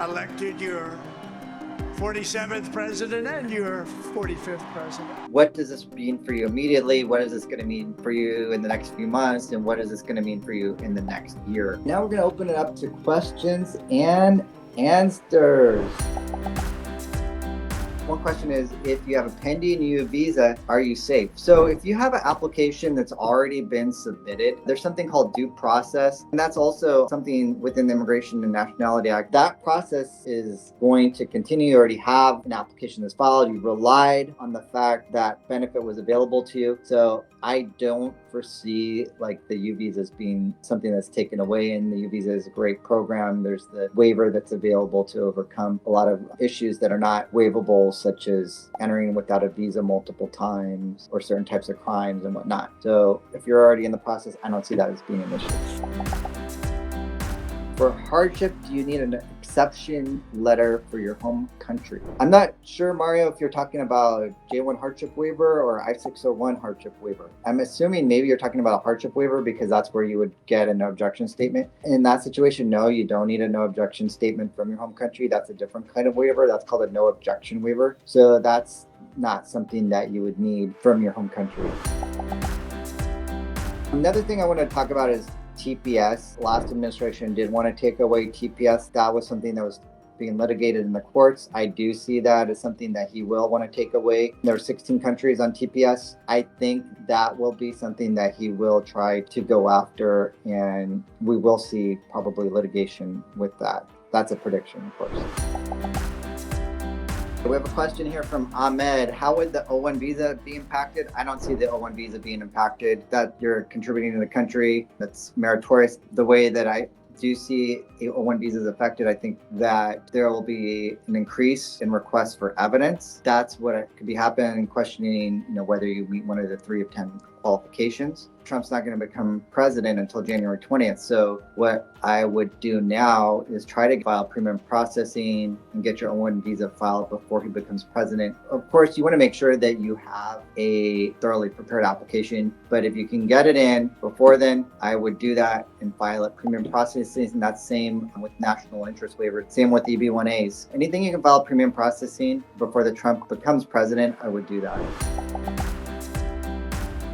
elected your 47th president and your 45th president. What does this mean for you immediately? What is this going to mean for you in the next few months? And what is this going to mean for you in the next year? Now we're going to open it up to questions and answers. One question is, if you have a pending EU visa, are you safe? So if you have an application that's already been submitted, there's something called due process. And that's also something within the Immigration and Nationality Act. That process is going to continue. You already have an application that's filed. You relied on the fact that benefit was available to you. So I don't foresee like the U visas being something that's taken away, and the U visa is a great program. There's the waiver that's available to overcome a lot of issues that are not waivable, such as entering without a visa multiple times or certain types of crimes and whatnot. So if you're already in the process, I don't see that as being an issue. For hardship, do you need an exception letter for your home country? I'm not sure, Mario, if you're talking about J1 hardship waiver or I601 hardship waiver. I'm assuming maybe you're talking about a hardship waiver because that's where you would get a no objection statement. In that situation, no, you don't need a no objection statement from your home country. That's a different kind of waiver. That's called a no objection waiver. So that's not something that you would need from your home country. Another thing I want to talk about is TPS. Last administration did want to take away TPS. That was something that was being litigated in the courts. I do see that as something that he will want to take away. There are 16 countries on TPS. I think that will be something that he will try to go after, and we will see probably litigation with that. That's a prediction, of course. We have a question here from Ahmed. How would the O1 visa be impacted? I don't see the O1 visa being impacted. That you're contributing to the country, that's meritorious. The way that I do see O1 visas affected, I think that there will be an increase in requests for evidence. That's what could be happening, questioning, whether you meet one of the 3 of 10 qualifications. Trump's not going to become president until January 20th. So what I would do now is try to file premium processing and get your O1 visa filed before he becomes president. Of course, you want to make sure that you have a thoroughly prepared application, but if you can get it in before then, I would do that and file it premium processing. And that's same with national interest waiver, same with EB1As. Anything you can file premium processing before the Trump becomes president, I would do that.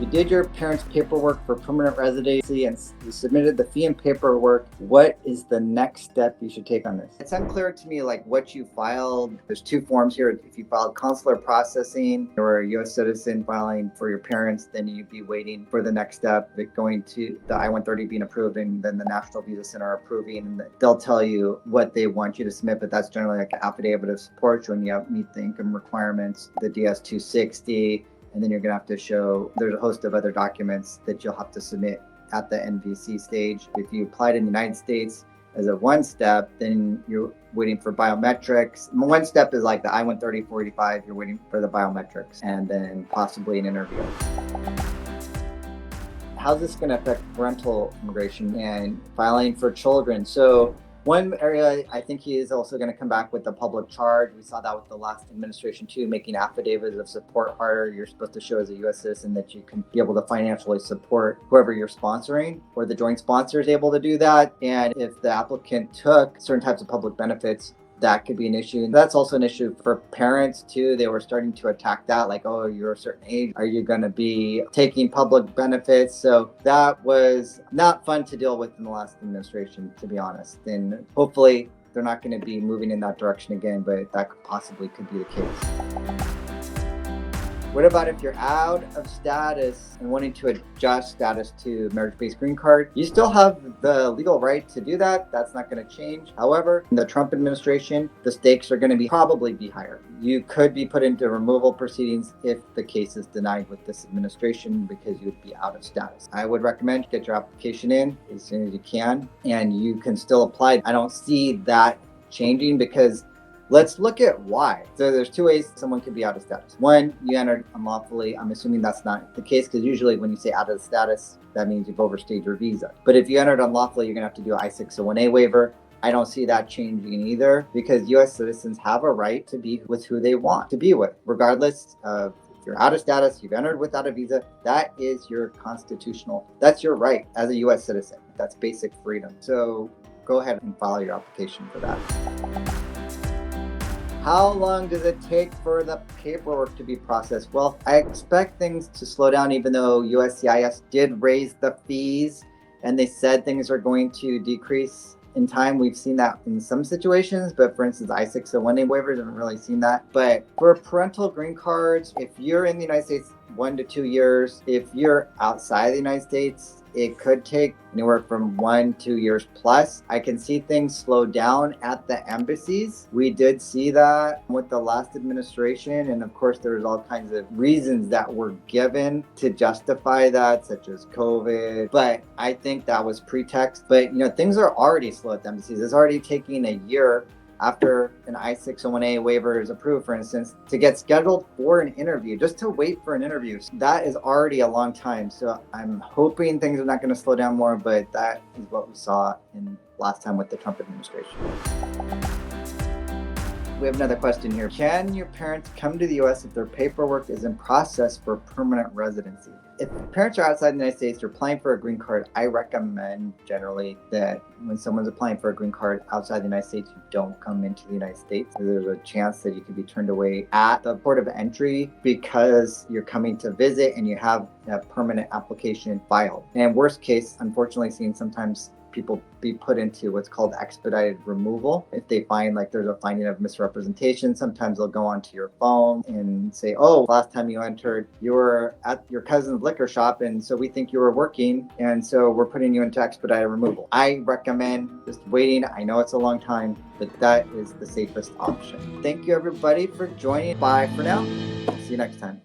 You did your parents' paperwork for permanent residency and you submitted the fee and paperwork. What is the next step you should take on this? It's unclear to me like what you filed. There's 2 forms here. If you filed consular processing or a U.S. citizen filing for your parents, then you'd be waiting for the next step, going to the I-130 being approved and then the National Visa Center approving. And they'll tell you what they want you to submit, but that's generally like an affidavit of support showing you meet the income requirements, the DS-260, and then you're going to have to show there's a host of other documents that you'll have to submit at the NVC stage. If you applied in the United States as a 1 step, then you're waiting for biometrics. 1 step is like the I-130, 485, you're waiting for the biometrics and then possibly an interview. How's this going to affect parental immigration and filing for children? So one area, I think he is also going to come back with the public charge. We saw that with the last administration too, making affidavits of support harder. You're supposed to show as a U.S. citizen that you can be able to financially support whoever you're sponsoring, or the joint sponsor is able to do that. And if the applicant took certain types of public benefits, that could be an issue. And that's also an issue for parents too. They were starting to attack that, like, oh, you're a certain age, are you going to be taking public benefits? So that was not fun to deal with in the last administration, to be honest. And hopefully they're not going to be moving in that direction again, but that possibly could be the case. What about if you're out of status and wanting to adjust status to marriage-based green card? You still have the legal right to do that. That's not going to change. However, in the Trump administration, the stakes are going to probably be higher. You could be put into removal proceedings if the case is denied with this administration because you'd be out of status. I would recommend get your application in as soon as you can, and you can still apply. I don't see that changing because let's look at why. So there's 2 ways someone could be out of status. 1, you entered unlawfully. I'm assuming that's not the case because usually when you say out of status, that means you've overstayed your visa. But if you entered unlawfully, you're going to have to do an I601A waiver. I don't see that changing either because U.S. citizens have a right to be with who they want to be with, regardless of if you're out of status, you've entered without a visa. That is your constitutional, that's your right as a U.S. citizen. That's basic freedom. So go ahead and file your application for that. How long does it take for the paperwork to be processed? Well, I expect things to slow down, even though USCIS did raise the fees and they said things are going to decrease in time. We've seen that in some situations, but for instance, I601 waivers haven't really seen that. But for parental green cards, if you're in the United States 1 to 2 years, if you're outside the United States, it could take anywhere from 1 to 2 years plus. I can see things slow down at the embassies. We did see that with the last administration. And of course, there's all kinds of reasons that were given to justify that, such as COVID. But I think that was pretext. But things are already slow at the embassies. It's already taking a year after an I601A waiver is approved, for instance, to get scheduled for an interview, just to wait for an interview. That is already a long time. So I'm hoping things are not going to slow down more, but that is what we saw in last time with the Trump administration. We have another question here. Can your parents come to the U.S. if their paperwork is in process for permanent residency? If parents are outside the United States, you're applying for a green card, I recommend generally that when someone's applying for a green card outside the United States, you don't come into the United States. There's a chance that you could be turned away at the port of entry because you're coming to visit and you have a permanent application filed. And worst case, unfortunately, seen sometimes people be put into what's called expedited removal. If they find like there's a finding of misrepresentation, sometimes they'll go onto your phone and say, oh, last time you entered, you were at your cousin's liquor shop, and so we think you were working, and so we're putting you into expedited removal. I recommend just waiting. I know it's a long time, but that is the safest option. Thank you, everybody, for joining. Bye for now. See you next time.